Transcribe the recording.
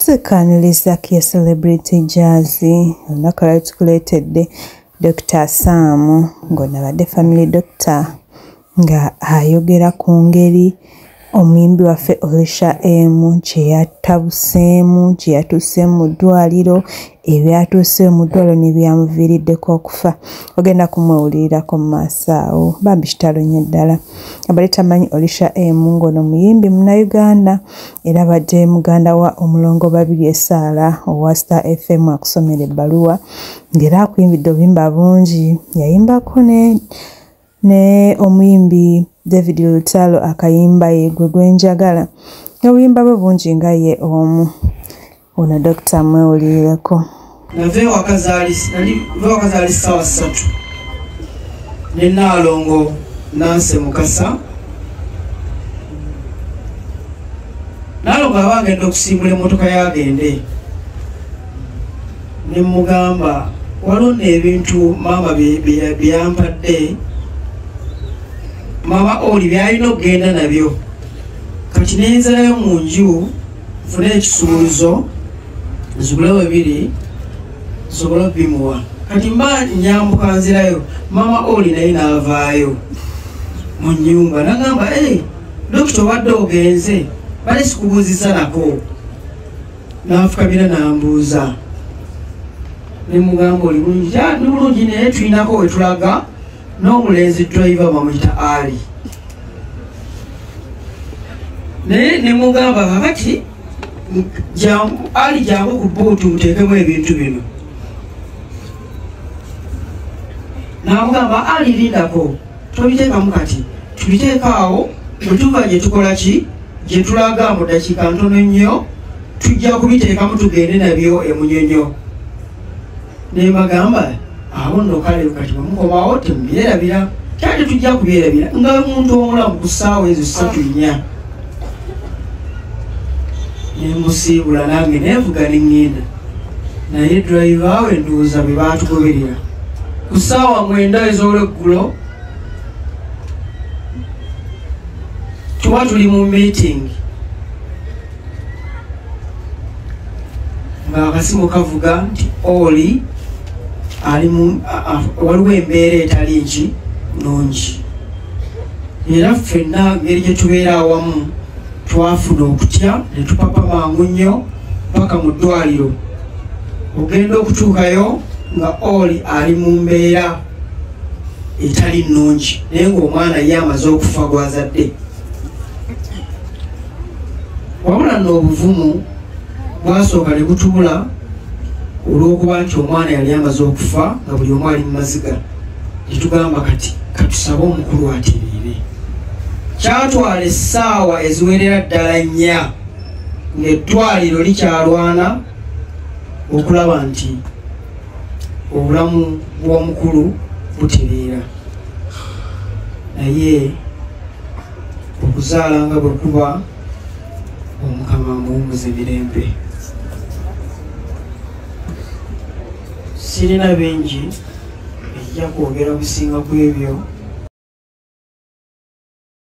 tukaniriza ke Celebrity Jazz olunaku lwali tukuleetedde Dr. Sam ng'ono abadde family doctor nga ayogera ku ngeri omuyimbi waffe Olisha M kye yatabuseemu kye yatuuse mu ddwaliro ebyatuuse mu ddwaliro ne byamuviiriddeko okufa. Ogenda kumwewulirirako mu maaso awo bambi kitalo nnyo ddala. Abali tamanyi Olisha M ng'ono muyimbi Munnayuganda era abadde muganda wa Omulongo Babirye Sarah owa Star FM akusomera ebbaluwa ng'era akuyimbidde obuyimba bungi. Yayimbako ne omuyimbi David Lutalo akayimba ye gwe gwenjagala. Obuyimba bwe bungi nga ye omu. Ono Dr. mwewulirireko. Nave wakazaali ssaawa 3 ne Naalongo Nanse Mukasa. Naalongo aba agenda okusimbula emmotoka yagende ne mugamba waliwo n'ebintu maama byampadde mama oli byalina okugenda nabyo kati nenzalayo mu nju nfune ekisuubuzo nzigule webiri nsobole bimuwa kati mba nyambuka nzirayo mama oli naye naavaayo mu nnyumba nagamba dokita obadde ogenze bale sikubuuzisa nako nanfukabira nambuuza nemugamba oli bulungi naye tulinako wetulaga n'omulenzi driver bamuyita Ali naye nemugamba kakati Ali jangu ku bootu muteekemu ebintu bino namugamba Ali lindako tobiteekamu kati tubiteeka awo bwe tuva gye tukola ki gye tulaga mu ddakiika ntono nnyo tujja kubiteekamu tugende nabyo emunyonyo nebagamba awo nno kale kati bamukomawo temubyerabira kyate tujja kubyerabira nga omuntu omulamu ku ssaawa ezo 3-4 nemusiibula nange nevuga neŋŋenda naye driver we ndowooza bwe baatugoberera ku ssaawa 9 ez'olweggulo tuba tuli mu meeting nga akasimu kavuga nti oli waliwo embeera etali nki nungi era ffenna ngeri gye tubeera awamu twafuna okutya ne tupapa mangu nnyo paka mu ddwaliro ogenda okutuukayo nga oli ali mu mbeera etali nnungi naye ng'omwana ye amaze okufa gwazadde wabula n'obuvumu bwasooka ne butubula olw'okuba nti omwana yali amaze okufa nga buli omu ali mu maziga netugamba kati katusabe omukulu atereere kyatwala essaawa eziwerera ddala 4 ng'eddwaliro likyalwana okulaba nti obulamu bw'omukulu butereera naye okuzaala nga bwe kuba omukama muwummuza emirembe. Sirina bingi ejja kwogera businga ku ebyo